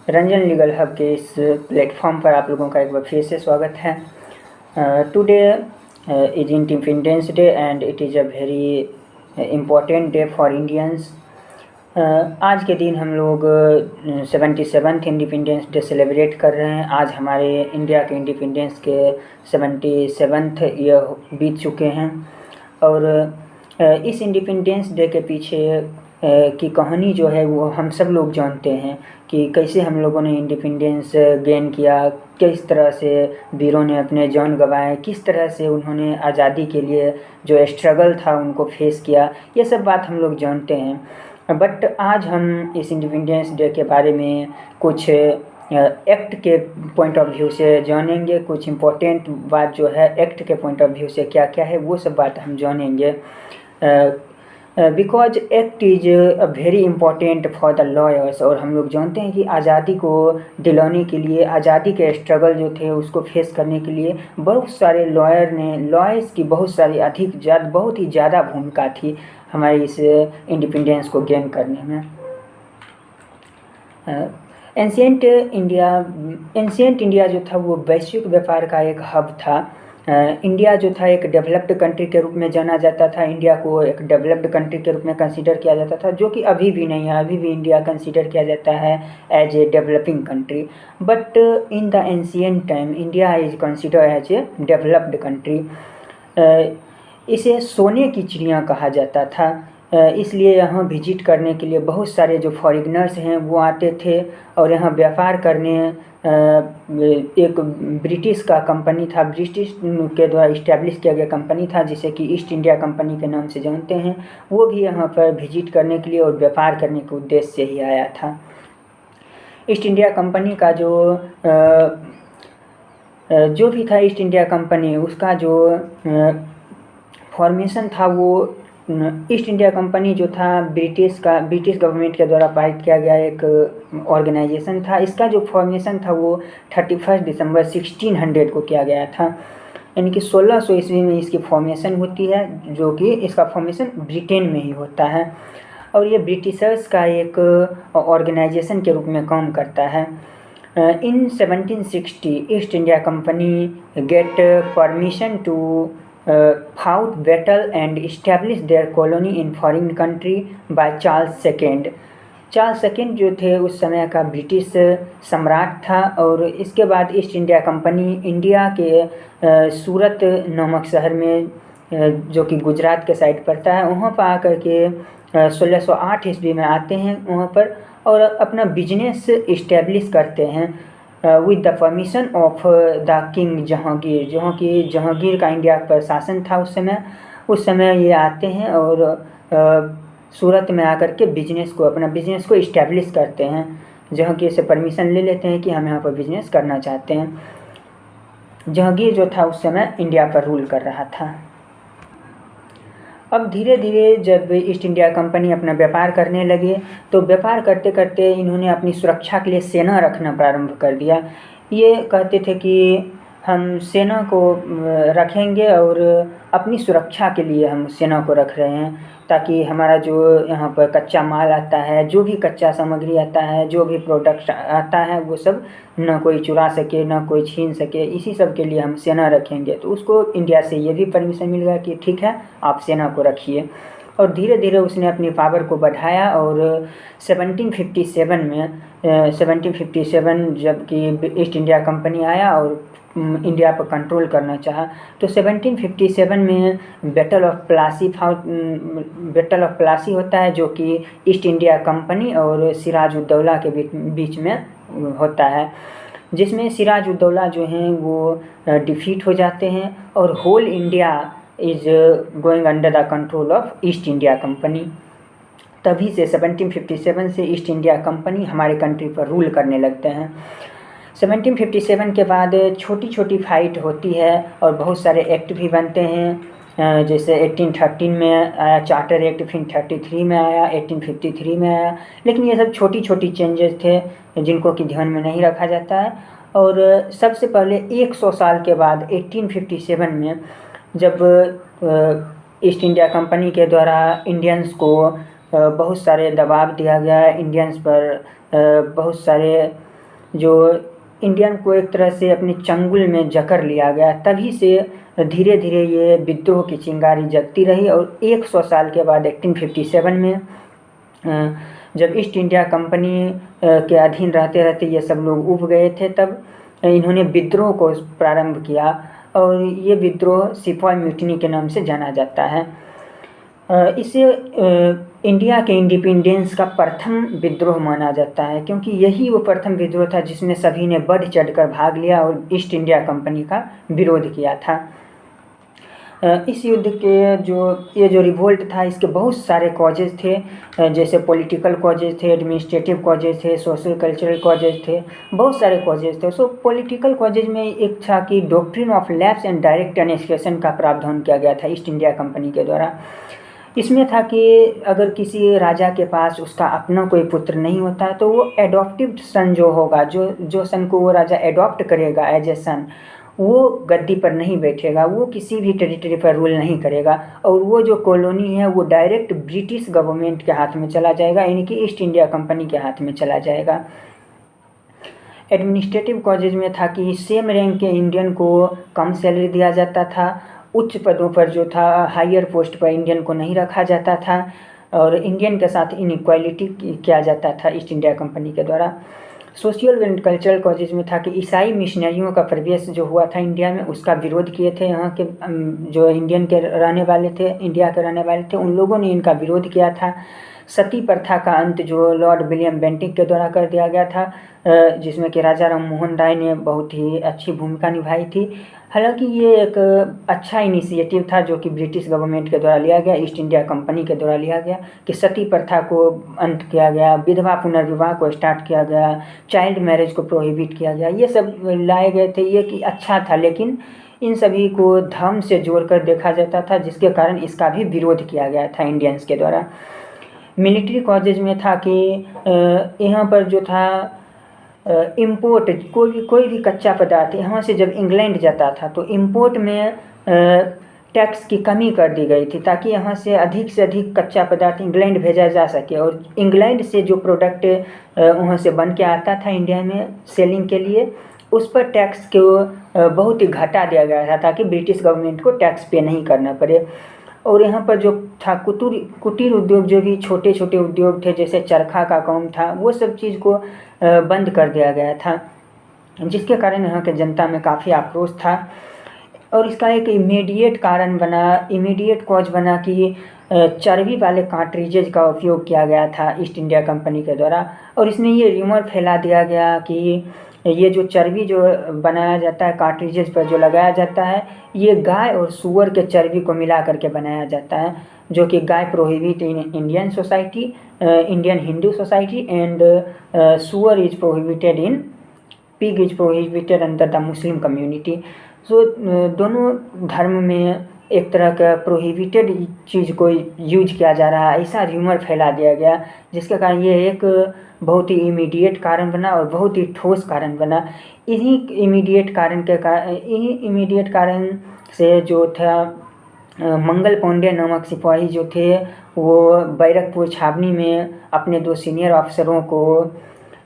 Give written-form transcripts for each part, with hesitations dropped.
Ranjan legal hub के इस platform पर आप लोगों का एक बार फिर से स्वागत है। Today is independence day and it is a very important day for Indians. आज के दिन हम लोग 77th इंडिपेंडेंस डे सेलिब्रेट कर रहे हैं। आज हमारे इंडिया के इंडिपेंडेंस के 77th ईयर बीत चुके हैं और इस इंडिपेंडेंस डे के पीछे की कहानी जो है वो हम सब लोग जानते हैं कि कैसे हम लोगों ने इंडिपेंडेंस गेन किया, किस तरह से वीरों ने अपने जान गंवाए, किस तरह से उन्होंने आज़ादी के लिए जो स्ट्रगल था उनको फेस किया। ये सब बात हम लोग जानते हैं। बट आज हम इस इंडिपेंडेंस डे के बारे में कुछ एक्ट के पॉइंट ऑफ व्यू से जानेंगे। कुछ इम्पोर्टेंट बात जो है एक्ट के पॉइंट ऑफ व्यू से क्या क्या है वो सब बात हम जानेंगे। Because act is a very important for the lawyers. और हम लोग जानते हैं कि आज़ादी को दिलाने के लिए, आज़ादी के स्ट्रगल जो थे उसको फेस करने के लिए बहुत सारे लॉयर्स की बहुत ही ज़्यादा भूमिका थी हमारे इस इंडिपेंडेंस को गेन करने में। एंशिएंट इंडिया जो था वो वैश्विक व्यापार का एक हब था। इंडिया जो था एक डेवलप्ड कंट्री के रूप में जाना जाता था। इंडिया को एक डेवलप्ड कंट्री के रूप में कंसीडर किया जाता था, जो कि अभी भी नहीं है। अभी भी इंडिया कंसीडर किया जाता है as a developing country. But in the ancient time India is consider as a developed country. इसे सोने की चिड़िया कहा जाता था, इसलिए यहाँ विजिट करने के लिए बहुत सारे जो फॉरेनर्स हैं वो आते थे और यहाँ व्यापार करने। एक ब्रिटिश का कंपनी था, ब्रिटिश के द्वारा इस्टेब्लिश किया गया कंपनी था जिसे कि ईस्ट इंडिया कंपनी के नाम से जानते हैं। वो भी यहाँ पर विजिट करने के लिए और व्यापार करने के उद्देश्य से ही आया था। ईस्ट इंडिया कंपनी का जो भी था ईस्ट इंडिया कंपनी, उसका जो फॉर्मेशन था वो ईस्ट इंडिया कंपनी जो था ब्रिटिश गवर्नमेंट के द्वारा पारित किया गया एक ऑर्गेनाइजेशन था। इसका जो फॉर्मेशन था वो 31 दिसंबर 1600 को किया गया था, यानी कि 1600 ईस्वी में इसकी फॉर्मेशन होती है, जो कि इसका फॉर्मेशन ब्रिटेन में ही होता है और ये ब्रिटिशर्स का एक ऑर्गेनाइजेशन के रूप में काम करता है। In 1760 East India company get permission to fought battle and established their colony in foreign country by Charles II। Charles second जो थे उस समय का ब्रिटिश सम्राट था और इसके बाद ईस्ट इंडिया कंपनी इंडिया के सूरत नामक शहर में, जो कि गुजरात के साइड पड़ता है, वहाँ पर आकर के 1608 ईस्वी में आते हैं वहाँ पर और अपना बिजनेस इस्टेब्लिश करते हैं with the permission of the king Jahangir. Jahangir का इंडिया पर शासन था उस समय ये आते हैं और सूरत में आकर के अपना बिजनेस को इस्टेब्लिश करते हैं। जहांगीर से परमिशन ले लेते हैं कि हम यहाँ पर बिजनेस करना चाहते हैं। जहांगीर जो था उस समय इंडिया पर रूल कर रहा था। अब धीरे धीरे जब ईस्ट इंडिया कंपनी अपना व्यापार करने लगे तो व्यापार करते करते इन्होंने अपनी सुरक्षा के लिए सेना रखना प्रारंभ कर दिया। ये कहते थे कि हम सेना को रखेंगे और अपनी सुरक्षा के लिए हम सेना को रख रहे हैं, ताकि हमारा जो यहाँ पर कच्चा माल आता है, जो भी कच्चा सामग्री आता है, जो भी प्रोडक्ट आता है, वो सब ना कोई चुरा सके ना कोई छीन सके, इसी सब के लिए हम सेना रखेंगे। तो उसको इंडिया से ये भी परमिशन मिल गया कि ठीक है आप सेना को रखिए। और धीरे धीरे उसने अपनी पावर को बढ़ाया और 1757 जबकि ईस्ट इंडिया कंपनी आया और इंडिया पर कंट्रोल करना चाहा तो 1757 में बैटल ऑफ प्लासी होता है, जो कि ईस्ट इंडिया कंपनी और सिराजुद्दौला के बीच में होता है, जिसमें सिराजुद्दौला जो हैं वो डिफीट हो जाते हैं और whole India is going under the control of East India company. तभी से 1757 से ईस्ट इंडिया कंपनी हमारे कंट्री पर रूल करने लगते हैं। 1757 के बाद छोटी छोटी फाइट होती है और बहुत सारे एक्ट भी बनते हैं। जैसे 1813 में आया चार्टर एक्ट, फिर 33 में आया, 1853 में आया। लेकिन ये सब छोटी छोटी चेंजेस थे जिनको कि ध्यान में नहीं रखा जाता है। और सबसे पहले 100 साल के बाद 1857 में जब ईस्ट इंडिया कंपनी के द्वारा इंडियंस को बहुत सारे दबाव दिया गया, इंडियंस पर बहुत सारे जो इंडियन को एक तरह से अपने चंगुल में जकड़ लिया गया। तभी से धीरे धीरे ये विद्रोह की चिंगारी जगती रही और 100 साल के बाद 1857 में जब ईस्ट इंडिया कंपनी के अधीन रहते रहते ये सब लोग उब गए थे, तब इन्होंने विद्रोह को प्रारंभ किया और ये विद्रोह सिपाही म्यूटिनी के नाम से जाना जाता है। इसे इंडिया के इंडिपेंडेंस का प्रथम विद्रोह माना जाता है, क्योंकि यही वो प्रथम विद्रोह था जिसमें सभी ने बढ़ चढ़कर भाग लिया और ईस्ट इंडिया कंपनी का विरोध किया था। इस युद्ध के जो रिवोल्ट था, इसके बहुत सारे कॉजेज थे, जैसे पॉलिटिकल कॉजेज थे, एडमिनिस्ट्रेटिव कॉजेज थे, सोशल कल्चरल कॉजेज थे, बहुत सारे कॉजेज थे। सो पॉलिटिकल कॉजेज में एक था कि doctrine of lapse and direct annexation का प्रावधान किया गया था ईस्ट इंडिया कंपनी के द्वारा। इसमें था कि अगर किसी राजा के पास उसका अपना कोई पुत्र नहीं होता तो वो एडॉप्टिव सन जो होगा, जो सन को वो राजा एडॉप्ट करेगा एज ए सन, वो गद्दी पर नहीं बैठेगा, वो किसी भी टेरिटरी पर रूल नहीं करेगा और वो जो कॉलोनी है वो डायरेक्ट ब्रिटिश गवर्नमेंट के हाथ में चला जाएगा, यानी कि ईस्ट इंडिया कंपनी के हाथ में चला जाएगा। एडमिनिस्ट्रेटिव कॉजेज में था कि सेम रैंक के इंडियन को कम सैलरी दिया जाता था, उच्च पदों पर जो था हायर पोस्ट पर इंडियन को नहीं रखा जाता था और इंडियन के साथ इनइक्वालिटी किया जाता था ईस्ट इंडिया कंपनी के द्वारा। सोशल एंड कल्चरल कॉजेज में था कि ईसाई मिशनरियों का प्रवेश जो हुआ था इंडिया में, उसका विरोध किए थे यहाँ के जो इंडियन के रहने वाले थे, इंडिया के रहने वाले थे, उन लोगों ने इनका विरोध किया था। सती प्रथा का अंत जो लॉर्ड विलियम बेंटिक के द्वारा कर दिया गया था, जिसमें कि राजा राम मोहन राय ने बहुत ही अच्छी भूमिका निभाई थी। हालांकि ये एक अच्छा इनिशिएटिव था जो कि ब्रिटिश गवर्नमेंट के द्वारा लिया गया, ईस्ट इंडिया कंपनी के द्वारा लिया गया, कि सती प्रथा को अंत किया गया, विधवा पुनर्विवाह को स्टार्ट किया गया, चाइल्ड मैरिज को प्रोहिबिट किया गया, ये सब लाए गए थे। ये कि अच्छा था, लेकिन इन सभी को धर्म से जोड़कर देखा जाता था, जिसके कारण इसका भी विरोध किया गया था इंडियंस के द्वारा। मिलिट्री कॉजेज में था कि यहाँ पर जो था इम्पोर्ट, कोई भी कच्चा पदार्थ यहाँ से जब इंग्लैंड जाता था तो इम्पोर्ट में टैक्स की कमी कर दी गई थी, ताकि यहाँ से अधिक कच्चा पदार्थ इंग्लैंड भेजा जा सके और इंग्लैंड से जो प्रोडक्ट वहाँ से बन के आता था इंडिया में सेलिंग के लिए, उस पर टैक्स को बहुत ही घटा दिया गया था ताकि ब्रिटिश गवर्नमेंट को टैक्स पे नहीं करना पड़े। और यहाँ पर जो था कुटीर उद्योग, जो भी छोटे छोटे उद्योग थे जैसे चरखा का काम था, वो सब चीज़ को बंद कर दिया गया था, जिसके कारण यहाँ के जनता में काफ़ी आक्रोश था। और इसका एक इमीडिएट कॉज बना कि चर्बी वाले कार्ट्रिजेज का उपयोग किया गया था ईस्ट इंडिया कंपनी के द्वारा, और इसमें ये र्यूमर फैला दिया गया कि ये जो चर्बी जो बनाया जाता है कार्ट्रिजेज पर जो लगाया जाता है, ये गाय और सूअर के चर्बी को मिला करके बनाया जाता है, जो कि गाय prohibit in Indian society, Indian Hindu society, and सूअर is prohibited in pig is prohibited under the Muslim community. So दोनों धर्म में एक तरह का प्रोहिबिटेड चीज़ को यूज किया जा रहा है, ऐसा र्यूमर फैला दिया गया, जिसके कारण ये एक बहुत ही इमीडिएट कारण बना और बहुत ही ठोस कारण बना। इन्हीं इमीडिएट कारण से जो था मंगल पांडे नामक सिपाही जो थे, वो बैरकपुर छावनी में अपने 2 सीनियर अफसरों को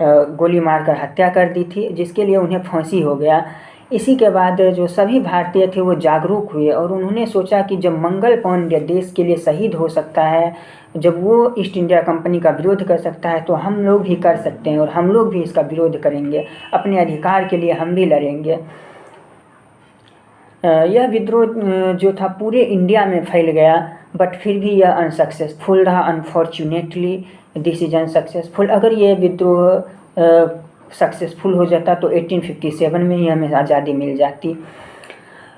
गोली मारकर हत्या कर दी थी, जिसके लिए उन्हें फांसी हो गया। इसी के बाद जो सभी भारतीय थे वो जागरूक हुए और उन्होंने सोचा कि जब मंगल पांडे देश के लिए शहीद हो सकता है, जब वो ईस्ट इंडिया कंपनी का विरोध कर सकता है, तो हम लोग भी कर सकते हैं और हम लोग भी इसका विरोध करेंगे, अपने अधिकार के लिए हम भी लड़ेंगे। यह विद्रोह जो था पूरे इंडिया में फैल गया, बट फिर भी यह अनसक्सेसफुल रहा। Unfortunately this is unsuccessful. अगर ये विद्रोह सक्सेसफुल हो जाता तो 1857 में ही हमें आज़ादी मिल जाती।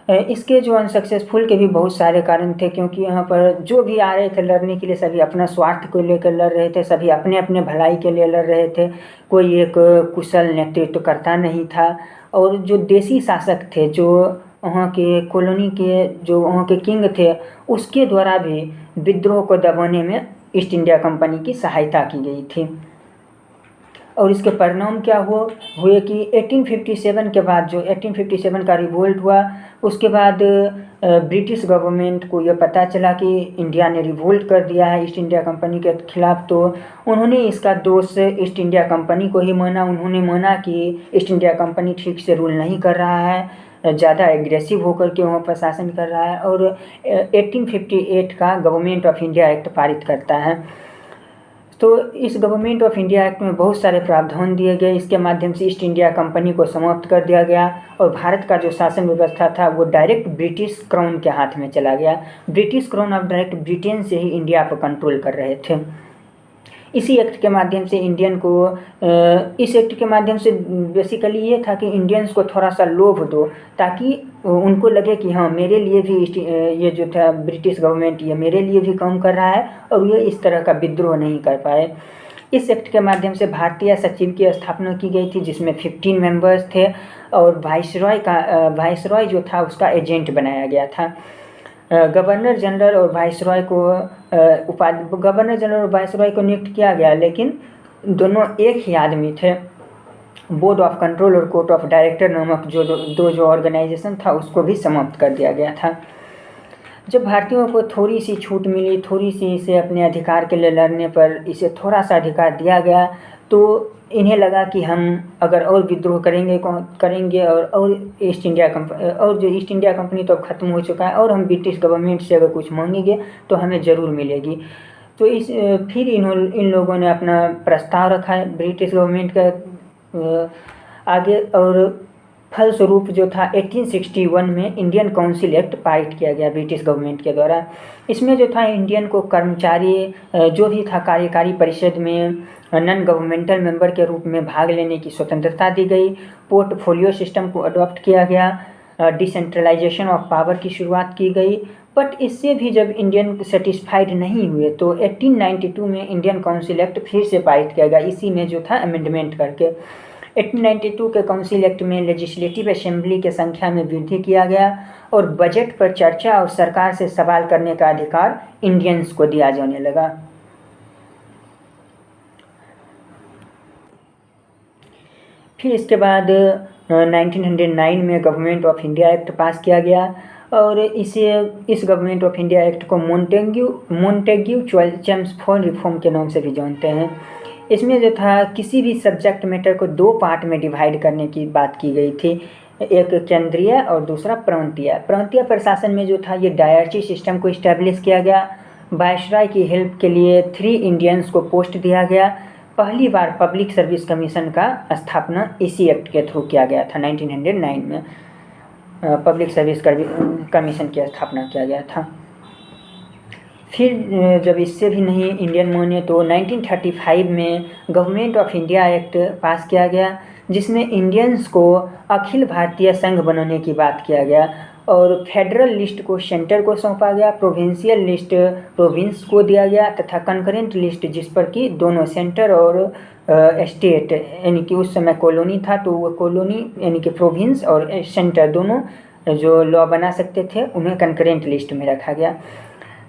इसके जो अनसक्सेसफुल के भी बहुत सारे कारण थे, क्योंकि यहाँ पर जो भी आ रहे थे लड़ने के लिए, सभी अपना स्वार्थ को लेकर लड़ रहे थे, सभी अपने अपने भलाई के लिए लड़ रहे थे, कोई एक कुशल नेतृत्व करता नहीं था। और जो देसी शासक थे, जो वहाँ के कॉलोनी के जो वहाँ के किंग थे, उसके द्वारा भी विद्रोह को दबाने में ईस्ट इंडिया कंपनी की सहायता की गई थी। और इसके परिणाम क्या हुए कि 1857 के बाद, जो 1857 का रिवोल्ट हुआ, उसके बाद ब्रिटिश गवर्नमेंट को यह पता चला कि इंडिया ने रिवोल्ट कर दिया है ईस्ट इंडिया कंपनी के खिलाफ। तो उन्होंने इसका दोष ईस्ट इंडिया कंपनी को ही माना। उन्होंने माना कि ईस्ट इंडिया कंपनी ठीक से रूल नहीं कर रहा है, ज़्यादा एग्रेसिव होकर के वहाँ पर शासन कर रहा है, और 1858 का गवर्नमेंट ऑफ इंडिया एक्ट पारित करता है। तो इस गवर्नमेंट ऑफ इंडिया एक्ट में बहुत सारे प्रावधान दिए गए। इसके माध्यम से ईस्ट इंडिया कंपनी को समाप्त कर दिया गया और भारत का जो शासन व्यवस्था था वो डायरेक्ट ब्रिटिश क्राउन के हाथ में चला गया। ब्रिटिश क्राउन अब डायरेक्ट ब्रिटेन से ही इंडिया पर कंट्रोल कर रहे थे। इसी एक्ट के माध्यम से इस एक्ट के माध्यम से बेसिकली ये था कि इंडियंस को थोड़ा सा लोभ दो, ताकि उनको लगे कि हाँ, मेरे लिए भी ये जो था ब्रिटिश गवर्नमेंट ये मेरे लिए भी काम कर रहा है, और ये इस तरह का विद्रोह नहीं कर पाए। इस एक्ट के माध्यम से भारतीय सचिव की स्थापना की गई थी, जिसमें 15 मेंबर्स थे, और वाइसरॉय जो था उसका एजेंट बनाया गया था। गवर्नर जनरल और वाइसरॉय को नियुक्त किया गया, लेकिन दोनों एक ही आदमी थे। बोर्ड ऑफ कंट्रोल और कोर्ट ऑफ डायरेक्टर नामक जो ऑर्गेनाइजेशन था उसको भी समाप्त कर दिया गया था। जब भारतीयों को थोड़ी सी छूट मिली, थोड़ी सी इसे अपने अधिकार के लिए लड़ने पर इसे थोड़ा सा अधिकार दिया गया, तो इन्हें लगा कि हम अगर और विद्रोह करेंगे और ईस्ट इंडिया कंपनी तो अब ख़त्म हो चुका है, और हम ब्रिटिश गवर्नमेंट से अगर कुछ मांगेंगे तो हमें ज़रूर मिलेगी। तो फिर इन लोगों ने अपना प्रस्ताव रखा है ब्रिटिश गवर्नमेंट का आगे, और फलस्वरूप जो था 1861 में इंडियन काउंसिल एक्ट पारित किया गया ब्रिटिश गवर्नमेंट के द्वारा। इसमें जो था इंडियन को कर्मचारी जो भी था कार्यकारी परिषद में नॉन गवर्नमेंटल मेंबर के रूप में भाग लेने की स्वतंत्रता दी गई। पोर्टफोलियो सिस्टम को अडॉप्ट किया गया। डिसेंट्रलाइजेशन ऑफ पावर की शुरुआत की गई। बट इससे भी जब इंडियन सेटिस्फाइड नहीं हुए तो 1892 में इंडियन काउंसिल एक्ट फिर से पारित किया गया, इसी में जो था अमेंडमेंट करके। 1892 के काउंसिल एक्ट में लेजिस्लेटिव असेंबली के संख्या में वृद्धि किया गया, और बजट पर चर्चा और सरकार से सवाल करने का अधिकार इंडियंस को दिया जाने लगा। फिर इसके बाद 1909 में गवर्नमेंट ऑफ इंडिया एक्ट पास किया गया, और इस गवर्नमेंट ऑफ इंडिया एक्ट को मोंटेग्यू चेम्सफोर्ड रिफॉर्म के नाम से भी जानते हैं। इसमें जो था किसी भी सब्जेक्ट मैटर को 2 पार्ट में डिवाइड करने की बात की गई थी, एक केंद्रीय और दूसरा प्रांतीय प्रशासन में जो था ये डायरची सिस्टम को इस्टेब्लिश किया गया। वायसराय की हेल्प के लिए 3 इंडियंस को पोस्ट दिया गया। पहली बार पब्लिक सर्विस कमीशन का स्थापना इसी एक्ट के थ्रू किया गया था। 1909 में पब्लिक सर्विस कमीशन की स्थापना किया गया था। फिर जब इससे भी नहीं इंडियन माने तो 1935 में गवर्नमेंट ऑफ इंडिया एक्ट पास किया गया, जिसमें इंडियंस को अखिल भारतीय संघ बनाने की बात किया गया, और फेडरल लिस्ट को सेंटर को सौंपा गया, प्रोविंशियल लिस्ट प्रोविंस को दिया गया, तथा कंकरेंट लिस्ट जिस पर कि दोनों सेंटर और स्टेट, यानी कि उस समय कॉलोनी था तो वो कॉलोनी यानी कि प्रोविंस और सेंटर दोनों जो लॉ बना सकते थे उन्हें कंकरेंट लिस्ट में रखा गया।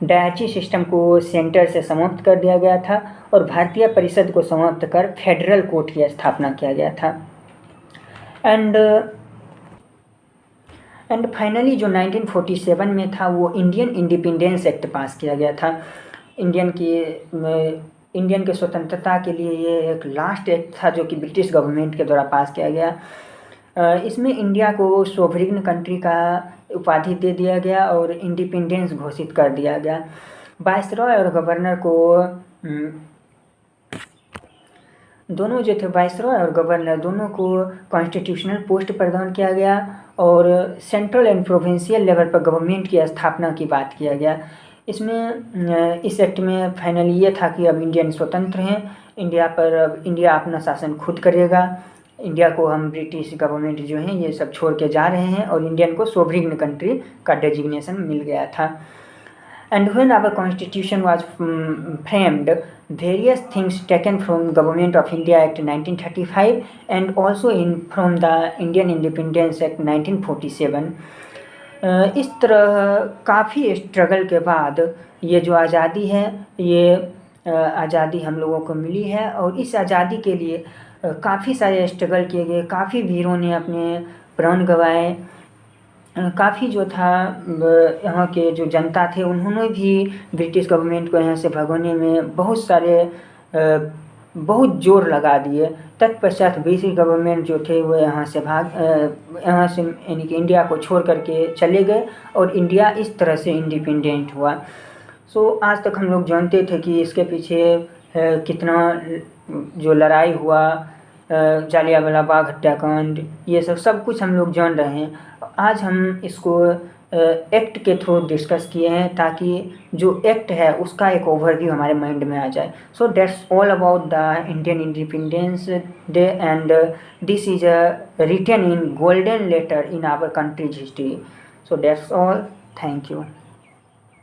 डायची सिस्टम को सेंटर से समाप्त कर दिया गया था, और भारतीय परिषद को समाप्त कर फेडरल कोर्ट की स्थापना किया गया था। एंड फाइनली जो 1947 में था वो इंडियन इंडिपेंडेंस एक्ट पास किया गया था। इंडियन के स्वतंत्रता के लिए ये एक लास्ट एक्ट था जो कि ब्रिटिश गवर्नमेंट के द्वारा पास किया गया। इसमें इंडिया को सोवरिन कंट्री का उपाधि दे दिया गया और इंडिपेंडेंस घोषित कर दिया गया। वाइसरॉय और गवर्नर को दोनों जो थे, वाइसरॉय और गवर्नर दोनों को कॉन्स्टिट्यूशनल पोस्ट प्रदान किया गया, और सेंट्रल एंड प्रोविंशियल लेवल पर गवर्नमेंट की स्थापना की बात किया गया। इस एक्ट में फाइनली ये था कि अब इंडियन स्वतंत्र हैं, इंडिया अपना शासन खुद करेगा। इंडिया को हम ब्रिटिश गवर्नमेंट जो हैं ये सब छोड़ के जा रहे हैं, और इंडियन को सोवरिन कंट्री का डेजिग्नेशन मिल गया था। And when our constitution was framed, various things taken from Government of India Act 1935 and also from the Indian Independence Act 1947, इस तरह काफ़ी स्ट्रगल के बाद ये जो आज़ादी है ये आज़ादी हम लोगों को मिली है। और इस आज़ादी के लिए काफ़ी सारे स्ट्रगल किए गए, काफ़ी वीरों ने अपने प्राण गंवाए। काफ़ी जो था यहाँ के जो जनता थे उन्होंने भी ब्रिटिश गवर्नमेंट को यहाँ से भगाने में बहुत ज़ोर लगा दिए। तत्पश्चात ब्रिटिश गवर्नमेंट जो थे वो यहाँ से यानी कि इंडिया को छोड़ करके चले गए और इंडिया इस तरह से इंडिपेंडेंट हुआ। सो आज तक हम लोग जानते थे कि इसके पीछे कितना जो लड़ाई हुआ, जालियांवाला बाग हत्याकांड, ये सब कुछ हम लोग जान रहे हैं। आज हम इसको एक्ट के थ्रू डिस्कस किए हैं ताकि जो एक्ट है उसका एक ओवरव्यू हमारे माइंड में आ जाए। So that's all about the Indian independence day and this is written in golden letter in our country's history. So that's all, thank you.